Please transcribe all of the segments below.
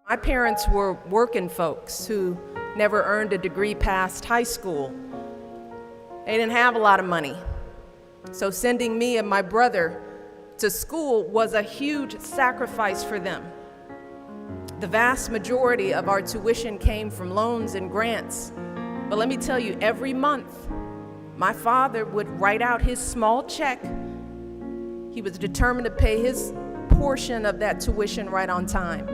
My parents were working folks who never earned a degree past high school. They didn't have a lot of money. So sending me and my brother to school was a huge sacrifice for them. The vast majority of our tuition came from loans and grants. But let me tell you, every month, my father would write out his small check. He was determined to pay his portion of that tuition right on time,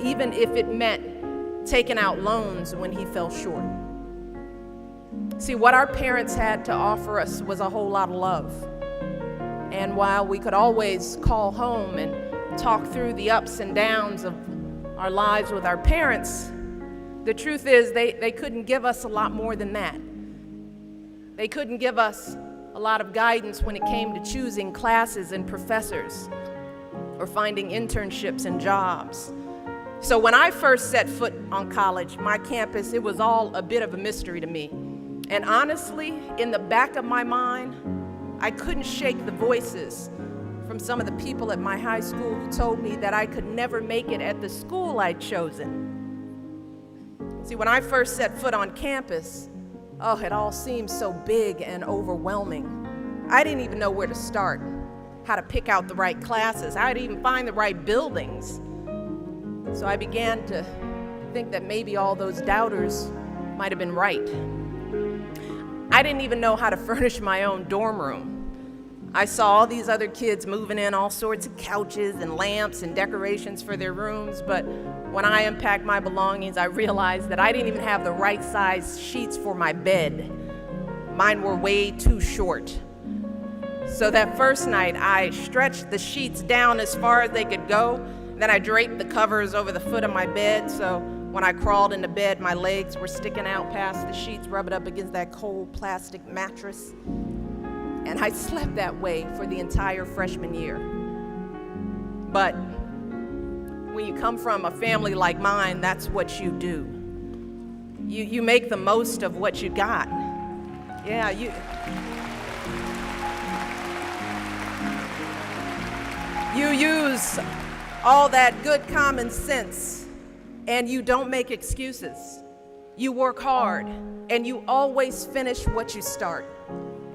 even if it meant taking out loans when he fell short. See, what our parents had to offer us was a whole lot of love. And while we could always call home and talk through the ups and downs of our lives with our parents, the truth is they couldn't give us a lot more than that. They couldn't give us a lot of guidance when it came to choosing classes and professors or finding internships and jobs. So when I first set foot on college, my campus, it was all a bit of a mystery to me. And honestly, in the back of my mind, I couldn't shake the voices from some of the people at my high school who told me that I could never make it at the school I'd chosen. See, when I first set foot on campus, it all seemed so big and overwhelming. I didn't even know where to start, how to pick out the right classes, how to even find the right buildings. So I began to think that maybe all those doubters might have been right. I didn't even know how to furnish my own dorm room. I saw all these other kids moving in all sorts of couches and lamps and decorations for their rooms, but when I unpacked my belongings, I realized that I didn't even have the right size sheets for my bed. Mine were way too short. So that first night, I stretched the sheets down as far as they could go. Then I draped the covers over the foot of my bed, so when I crawled into bed, my legs were sticking out past the sheets, rubbing up against that cold plastic mattress. And I slept that way for the entire freshman year. But when you come from a family like mine, that's what you do. You make the most of what you got. Yeah, you use all that good common sense, and you don't make excuses. You work hard, and you always finish what you start.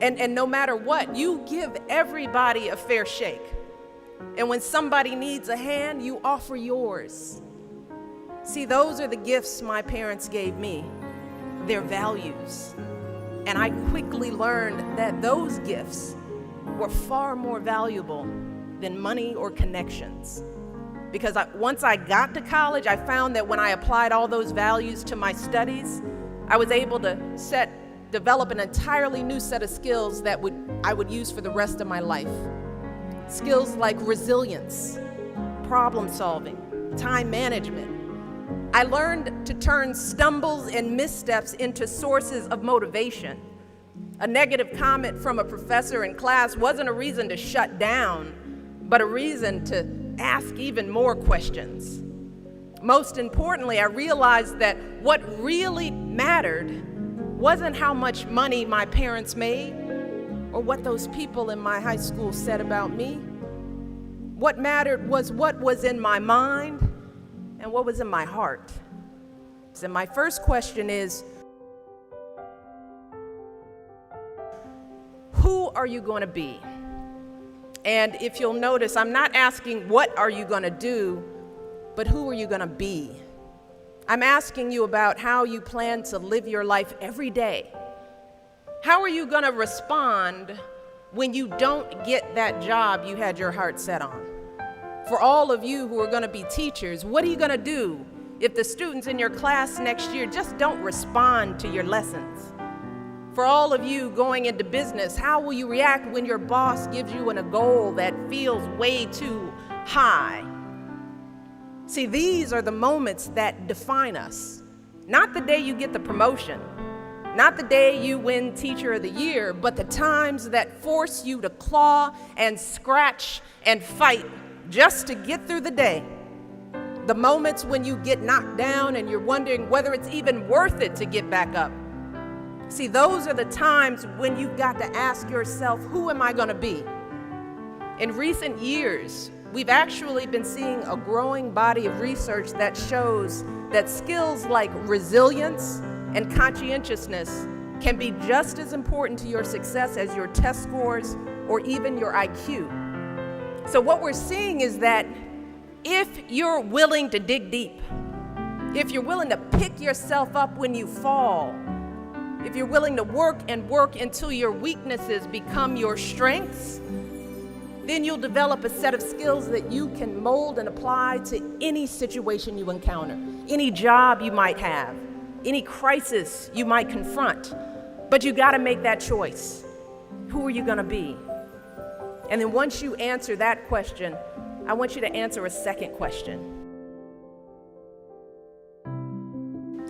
And no matter what, you give everybody a fair shake. And when somebody needs a hand, you offer yours. See, those are the gifts my parents gave me, their values. And I quickly learned that those gifts were far more valuable than money or connections. Because once I got to college, I found that when I applied all those values to my studies, I was able to develop an entirely new set of skills that I would use for the rest of my life. Skills like resilience, problem solving, time management. I learned to turn stumbles and missteps into sources of motivation. A negative comment from a professor in class wasn't a reason to shut down, but a reason to ask even more questions. Most importantly, I realized that what really mattered wasn't how much money my parents made or what those people in my high school said about me. What mattered was what was in my mind and what was in my heart. So my first question is, who are you going to be? And if you'll notice, I'm not asking what are you going to do, but who are you going to be? I'm asking you about how you plan to live your life every day. How are you going to respond when you don't get that job you had your heart set on? For all of you who are going to be teachers, what are you going to do if the students in your class next year just don't respond to your lessons? For all of you going into business, how will you react when your boss gives you a goal that feels way too high? See, these are the moments that define us. Not the day you get the promotion, not the day you win Teacher of the Year, but the times that force you to claw and scratch and fight just to get through the day. The moments when you get knocked down and you're wondering whether it's even worth it to get back up. See, those are the times when you've got to ask yourself, who am I going to be? In recent years, we've actually been seeing a growing body of research that shows that skills like resilience and conscientiousness can be just as important to your success as your test scores or even your IQ. So what we're seeing is that if you're willing to dig deep, if you're willing to pick yourself up when you fall, if you're willing to work and work until your weaknesses become your strengths, then you'll develop a set of skills that you can mold and apply to any situation you encounter, any job you might have, any crisis you might confront. But you gotta make that choice. Who are you gonna be? And then once you answer that question, I want you to answer a second question.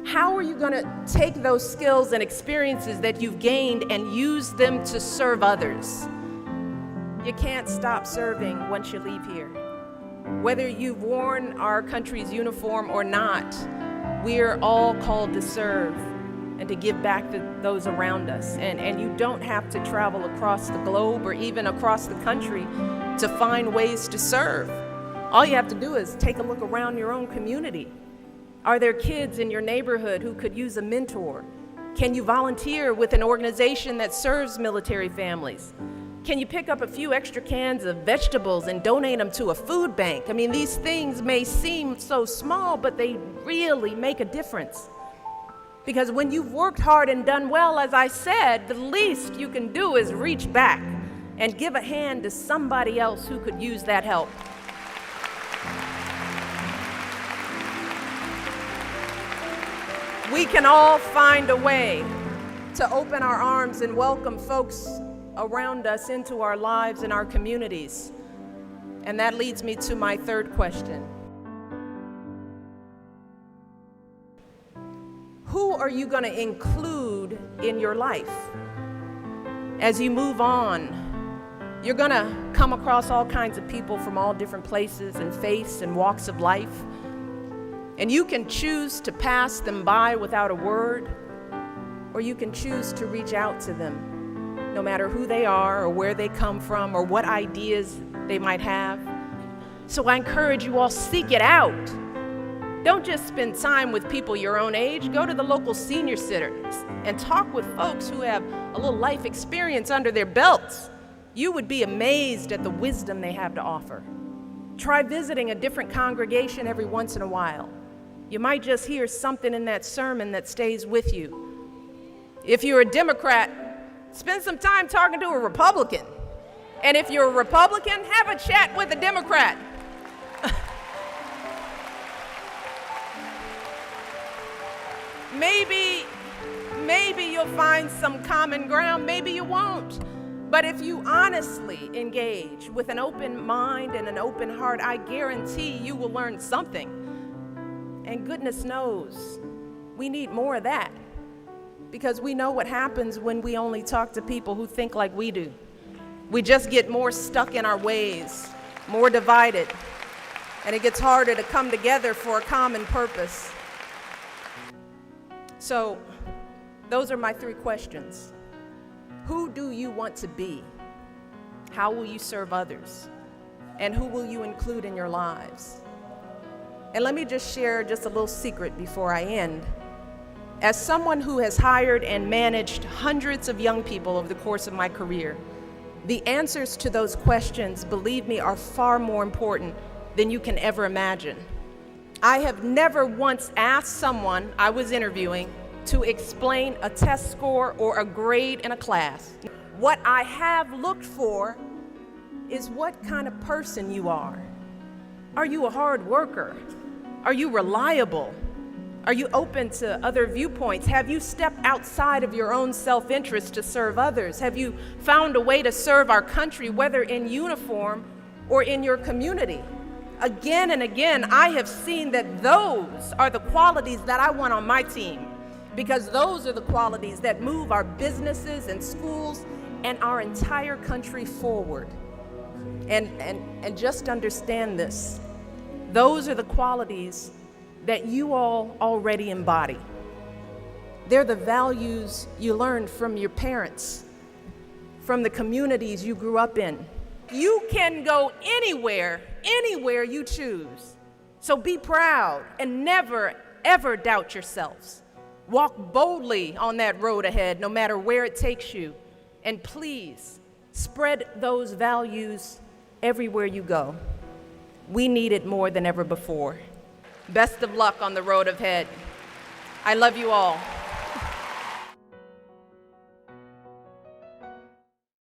How are you gonna take those skills and experiences that you've gained and use them to serve others? You can't stop serving once you leave here. Whether you've worn our country's uniform or not, we're all called to serve and to give back to those around us. And you don't have to travel across the globe or even across the country to find ways to serve. All you have to do is take a look around your own community. Are there kids in your neighborhood who could use a mentor? Can you volunteer with an organization that serves military families? Can you pick up a few extra cans of vegetables and donate them to a food bank? I mean, these things may seem so small, but they really make a difference. Because when you've worked hard and done well, as I said, the least you can do is reach back and give a hand to somebody else who could use that help. We can all find a way to open our arms and welcome folks around us into our lives and our communities. And that leads me to my third question. Who are you going to include in your life? As you move on, you're going to come across all kinds of people from all different places and faiths and walks of life. And you can choose to pass them by without a word, or you can choose to reach out to them, no matter who they are or where they come from or what ideas they might have. So I encourage you all, seek it out. Don't just spend time with people your own age. Go to the local senior centers and talk with folks who have a little life experience under their belts. You would be amazed at the wisdom they have to offer. Try visiting a different congregation every once in a while. You might just hear something in that sermon that stays with you. If you're a Democrat, spend some time talking to a Republican. And if you're a Republican, have a chat with a Democrat. Maybe you'll find some common ground, maybe you won't. But if you honestly engage with an open mind and an open heart, I guarantee you will learn something. And goodness knows, we need more of that. Because we know what happens when we only talk to people who think like we do. We just get more stuck in our ways, more divided, and it gets harder to come together for a common purpose. So, those are my three questions. Who do you want to be? How will you serve others? And who will you include in your lives? And let me just share just a little secret before I end. As someone who has hired and managed hundreds of young people over the course of my career, the answers to those questions, believe me, are far more important than you can ever imagine. I have never once asked someone I was interviewing to explain a test score or a grade in a class. What I have looked for is what kind of person you are. Are you a hard worker? Are you reliable? Are you open to other viewpoints? Have you stepped outside of your own self-interest to serve others? Have you found a way to serve our country, whether in uniform or in your community? Again and again, I have seen that those are the qualities that I want on my team, because those are the qualities that move our businesses and schools and our entire country forward. And just understand this. Those are the qualities that you all already embody. They're the values you learned from your parents, from the communities you grew up in, You can go anywhere you choose. So be proud and never, ever doubt yourselves. Walk boldly on that road ahead, no matter where it takes you. And please, spread those values everywhere you go. We need it more than ever before. Best of luck on the road ahead. I love you all.